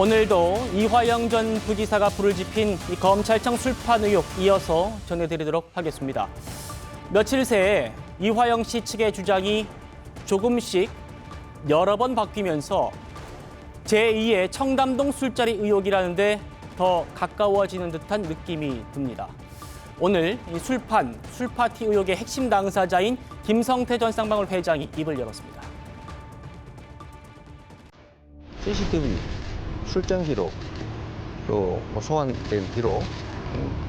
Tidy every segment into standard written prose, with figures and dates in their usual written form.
오늘도 이화영 전 부지사가 불을 지핀 이 검찰청 술판 의혹 이어서 전해드리도록 하겠습니다. 며칠 새 이화영 씨 측의 주장이 조금씩 여러 번 바뀌면서 제2의 청담동 술자리 의혹이라는데 더 가까워지는 듯한 느낌이 듭니다. 오늘 이 술파티 의혹의 핵심 당사자인 김성태 전 쌍방울 회장이 입을 열었습니다. CCTV, 출장 기록, 또 소환된 기록,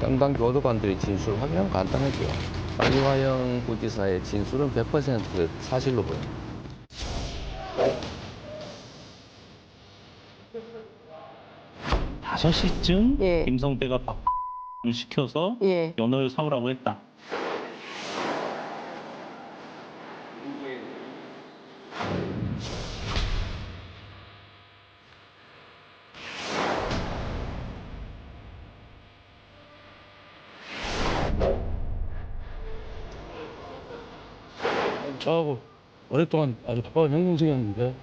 담당 교도관들의 진술하면 간단하죠. 이화영 부지사의 진술은 100% 사실로 보입니다. 다섯 시쯤 예. 김성태가 박을 시켜서 예. 연어를 사오라고 했다. 저하고 오랫동안 아주 가까운 형동생이었는데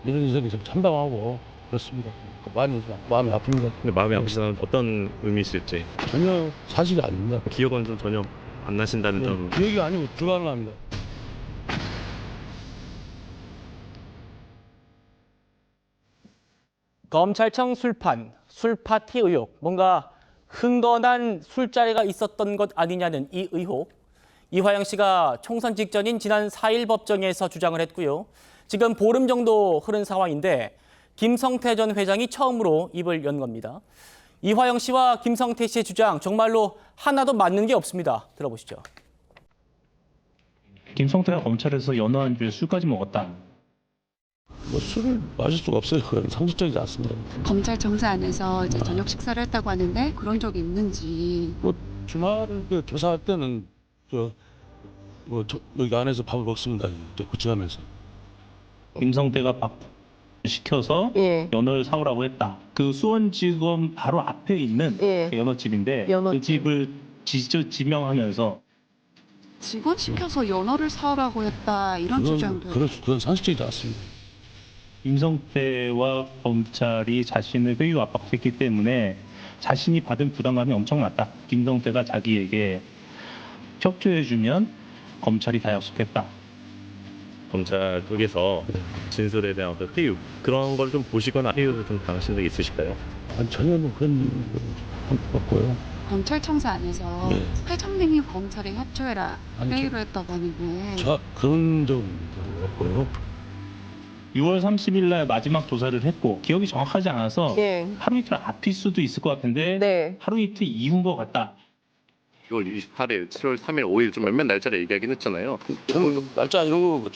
이런 일이 좀 참담하고 그렇습니다. 마음이 아픕니다. 근데 마음이 아프시다는 어떤 의미실지 전혀 사실이 아닙니다. 기억은 좀 전혀 안 나신다는 점. 기억이 아니고 불가능합니다. 검찰청 술파티 의혹, 뭔가 흥건한 술자리가 있었던 것 아니냐는 이 의혹. 이화영 씨가 총선 직전인 지난 4일 법정에서 주장을 했고요. 지금 보름 정도 흐른 상황인데 김성태 전 회장이 처음으로 입을 연 겁니다. 이화영 씨와 김성태 씨의 주장 정말로 하나도 맞는 게 없습니다. 들어보시죠. 김성태가 검찰에서 연어 한 주에 술까지 먹었다. 뭐 술을 마실 수가 없어요. 그건 상식적이지 않습니다. 검찰 정사 안에서 이제 저녁 식사를 했다고 하는데 그런 적이 있는지. 뭐 주말을 조사할 때는 여기 안에서 밥을 먹습니다. 구청하면서. 김성태가 박을 시켜서 예. 연어를 사오라고 했다. 그 수원지검 바로 앞에 있는 예. 연어집인데 연어집. 그 집을 지명하면서 직원 시켜서 연어를 사오라고 했다 이런 주장도. 그건 상식적이지 않습니다. 김성태와 검찰이 자신을 회유 압박했기 때문에 자신이 받은 부담감이 엄청났다. 김성태가 자기에게 협조해주면 검찰이 다 약속했다. 검찰 쪽에서 진술에 대한 어떤 회유 그런 걸 좀 보시거나 회유를 좀 당하신 적 있으실까요? 아니, 전혀 뭐 그런 것 같고요. 검찰 청사 안에서 예. 회장님이 검찰에 협조해라 아니, 회의를 했다고 하는데. 그런 적은 없고요. 6월 30일 날 마지막 조사를 했고 기억이 정확하지 않아서 예. 하루 이틀 앞일 수도 있을 것 같은데 네. 하루 이틀 이후인 것 같다. 6월 28일, 7월 3일, 5일 좀 몇몇 날짜를 얘기하긴 했잖아요. 저는 날짜 이런 거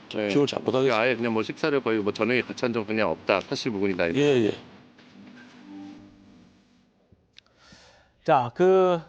기억을 잘 못하겠어요. 아예 그냥 뭐 식사를 거의 뭐 저녁에 같이 한 적 그냥 없다. 사실 무근이다. 예. 자, 그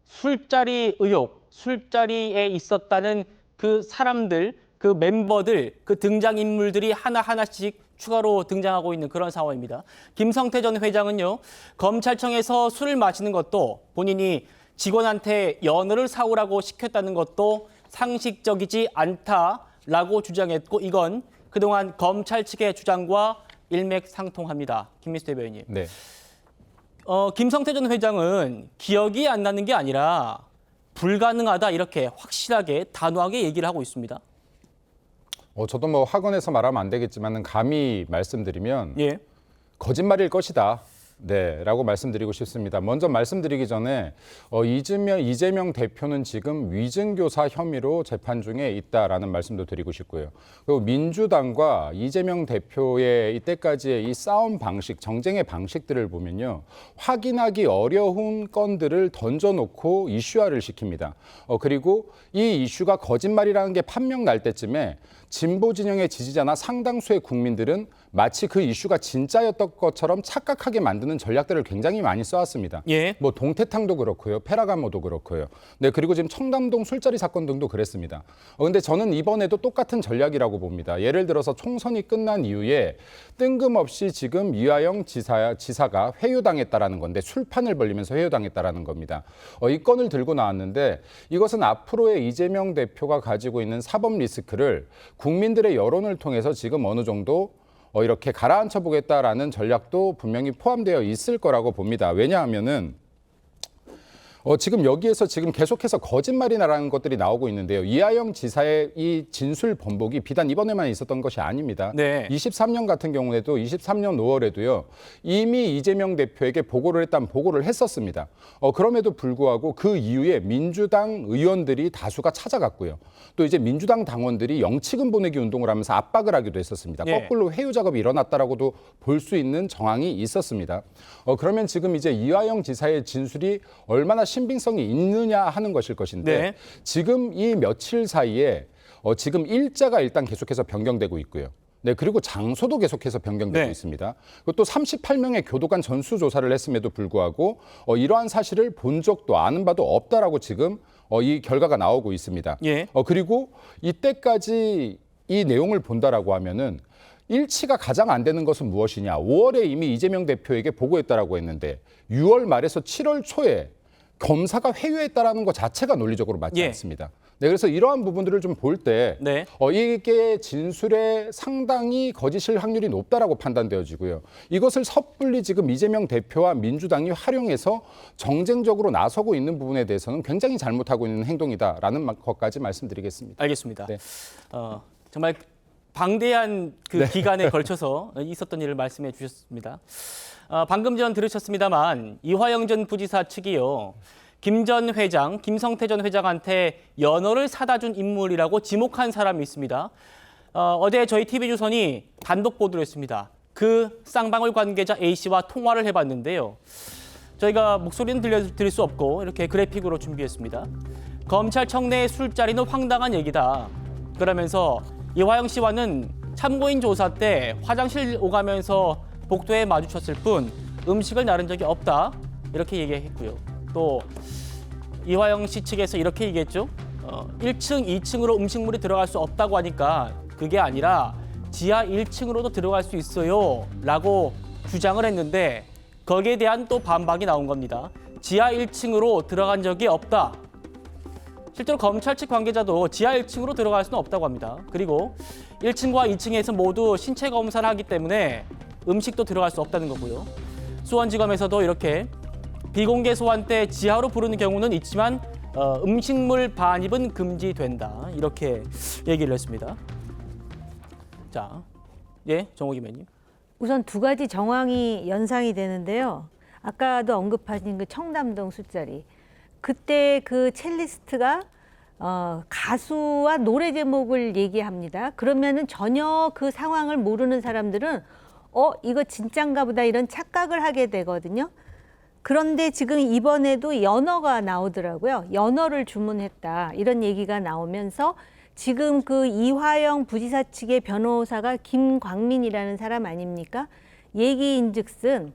술자리 의혹, 술자리에 있었다는 그 사람들, 그 멤버들, 그 등장인물들이 하나하나씩 추가로 등장하고 있는 그런 상황입니다. 김성태 전 회장은요, 검찰청에서 술을 마시는 것도 본인이 직원한테 연어를 사오라고 시켰다는 것도 상식적이지 않다라고 주장했고, 이건 그동안 검찰 측의 주장과 일맥상통합니다. 김민수 대변인님. 네. 김성태 전 회장은 기억이 안 나는 게 아니라 불가능하다 이렇게 확실하게 단호하게 얘기를 하고 있습니다. 저도 뭐 학원에서 말하면 안 되겠지만은 감히 말씀드리면 예. 거짓말일 것이다. 네, 라고 말씀드리고 싶습니다. 먼저 말씀드리기 전에 이재명 대표는 지금 위증교사 혐의로 재판 중에 있다라는 말씀도 드리고 싶고요. 그리고 민주당과 이재명 대표의 이때까지의 이 싸움 방식, 정쟁의 방식들을 보면요. 확인하기 어려운 건들을 던져놓고 이슈화를 시킵니다. 그리고 이 이슈가 거짓말이라는 게 판명 날 때쯤에 진보 진영의 지지자나 상당수의 국민들은 마치 그 이슈가 진짜였던 것처럼 착각하게 만드는 전략들을 굉장히 많이 써왔습니다. 예. 뭐 동태탕도 그렇고요, 페라가모도 그렇고요. 네, 그리고 지금 청담동 술자리 사건 등도 그랬습니다. 근데 저는 이번에도 똑같은 전략이라고 봅니다. 예를 들어서 총선이 끝난 이후에 뜬금없이 지금 이화영 지사가 회유당했다라는 건데 술판을 벌리면서 회유당했다라는 겁니다. 이 건을 들고 나왔는데 이것은 앞으로의 이재명 대표가 가지고 있는 사법 리스크를 국민들의 여론을 통해서 지금 어느 정도 이렇게 가라앉혀 보겠다라는 전략도 분명히 포함되어 있을 거라고 봅니다. 왜냐하면은 지금 여기에서 지금 계속해서 거짓말이라는 것들이 나오고 있는데요. 이하영 지사의 이 진술 번복이 비단 이번에만 있었던 것이 아닙니다. 네. 23년 같은 경우에도 23년 5월에도요. 이미 이재명 대표에게 보고를 했었습니다. 그럼에도 불구하고 그 이후에 민주당 의원들이 다수가 찾아갔고요. 또 이제 민주당 당원들이 영치금 보내기 운동을 하면서 압박을 하기도 했었습니다. 예. 거꾸로 회유 작업이 일어났다라고도 볼 수 있는 정황이 있었습니다. 그러면 지금 이제 이하영 지사의 진술이 얼마나 신빙성이 있느냐 하는 것일 것인데 네. 지금 이 며칠 사이에 지금 일자가 일단 계속해서 변경되고 있고요. 네, 그리고 장소도 계속해서 변경되고 네. 있습니다. 그리고 또 38명의 교도관 전수조사를 했음에도 불구하고 이러한 사실을 본 적도 아는 바도 없다라고 지금 이 결과가 나오고 있습니다. 예. 그리고 이때까지 이 내용을 본다라고 하면은 일치가 가장 안 되는 것은 무엇이냐. 5월에 이미 이재명 대표에게 보고했다라고 했는데 6월 말에서 7월 초에 검사가 회유했다라는 것 자체가 논리적으로 맞지 예. 않습니다. 네, 그래서 이러한 부분들을 좀 볼 때 네. 이게 진술에 상당히 거짓일 확률이 높다라고 판단되어지고요. 이것을 섣불리 지금 이재명 대표와 민주당이 활용해서 정쟁적으로 나서고 있는 부분에 대해서는 굉장히 잘못하고 있는 행동이다라는 것까지 말씀드리겠습니다. 알겠습니다. 네. 정말 방대한 그 기간에 걸쳐서 있었던 일을 말씀해 주셨습니다. 방금 전 들으셨습니다만 이화영 전 부지사 측이요. 김 전 회장, 김성태 전 회장한테 연어를 사다 준 인물이라고 지목한 사람이 있습니다. 어제 저희 TV조선이 단독 보도를 했습니다. 그 쌍방울 관계자 A씨와 통화를 해봤는데요. 저희가 목소리는 들려드릴 수 없고 이렇게 그래픽으로 준비했습니다. 검찰청 내 술자리는 황당한 얘기다. 그러면서 이화영 씨와는 참고인 조사 때 화장실 오가면서 복도에 마주쳤을 뿐 음식을 나른 적이 없다. 이렇게 얘기했고요. 또 이화영 씨 측에서 이렇게 얘기했죠. 1층, 2층으로 음식물이 들어갈 수 없다고 하니까 그게 아니라 지하 1층으로도 들어갈 수 있어요. 라고 주장을 했는데 거기에 대한 또 반박이 나온 겁니다. 지하 1층으로 들어간 적이 없다. 실제로 검찰 측 관계자도 지하 1층으로 들어갈 수는 없다고 합니다. 그리고 1층과 2층에서 모두 신체 검사를 하기 때문에 음식도 들어갈 수 없다는 거고요. 수원지검에서도 이렇게 비공개 소환 때 지하로 부르는 경우는 있지만 음식물 반입은 금지된다. 이렇게 얘기를 했습니다. 자, 예, 정호기 의원님. 우선 두 가지 정황이 연상이 되는데요. 아까도 언급하신 그 청담동 술자리. 그때 그 첼리스트가 가수와 노래 제목을 얘기합니다. 그러면은 전혀 그 상황을 모르는 사람들은 이거 진짠가 보다 이런 착각을 하게 되거든요. 그런데 지금 이번에도 연어가 나오더라고요. 연어를 주문했다. 이런 얘기가 나오면서 지금 그 이화영 부지사 측의 변호사가 김광민이라는 사람 아닙니까? 얘기인즉슨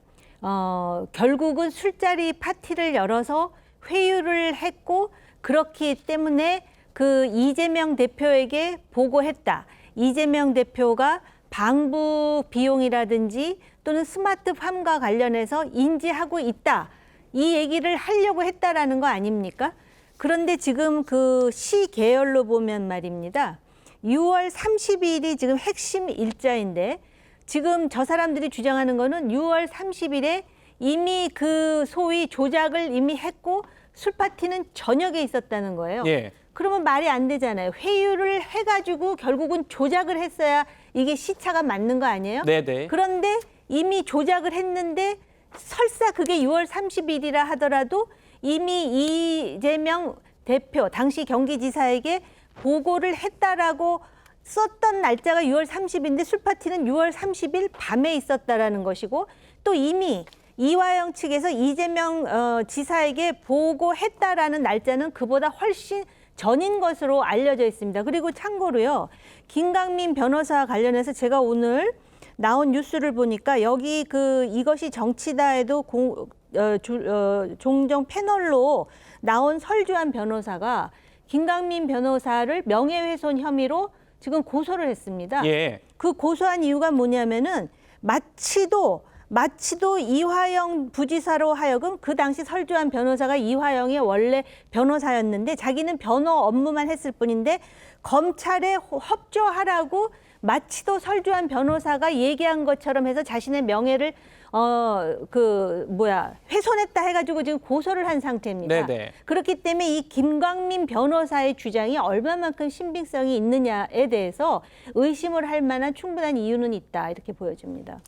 결국은 술자리 파티를 열어서 회유를 했고 그렇기 때문에 그 이재명 대표에게 보고했다. 이재명 대표가 방부 비용이라든지 또는 스마트팜과 관련해서 인지하고 있다. 이 얘기를 하려고 했다라는 거 아닙니까? 그런데 지금 그 시계열로 보면 말입니다. 6월 30일이 지금 핵심 일자인데 지금 저 사람들이 주장하는 거는 6월 30일에 이미 그 소위 조작을 이미 했고 술 파티는 저녁에 있었다는 거예요. 예. 그러면 말이 안 되잖아요. 회유를 해가지고 결국은 조작을 했어야 이게 시차가 맞는 거 아니에요? 네네. 그런데 이미 조작을 했는데 설사 그게 6월 30일이라 하더라도 이미 이재명 대표, 당시 경기지사에게 보고를 했다라고 썼던 날짜가 6월 30일인데 술파티는 6월 30일 밤에 있었다라는 것이고 또 이미 이화영 측에서 이재명 지사에게 보고했다라는 날짜는 그보다 훨씬 전인 것으로 알려져 있습니다. 그리고 참고로요. 김강민 변호사와 관련해서 제가 오늘 나온 뉴스를 보니까 여기 이것이 정치다에도 종종 패널로 나온 설주한 변호사가 김강민 변호사를 명예훼손 혐의로 지금 고소를 했습니다. 예. 그 고소한 이유가 뭐냐면은 마치도 마치도 이화영 부지사로 하여금 그 당시 설주한 변호사가 이화영의 원래 변호사였는데 자기는 변호 업무만 했을 뿐인데 검찰에 협조하라고 마치도 설주한 변호사가 얘기한 것처럼 해서 자신의 명예를 훼손했다 해가지고 지금 고소를 한 상태입니다. 네네. 그렇기 때문에 이 김광민 변호사의 주장이 얼마만큼 신빙성이 있느냐에 대해서 의심을 할 만한 충분한 이유는 있다 이렇게 보여집니다.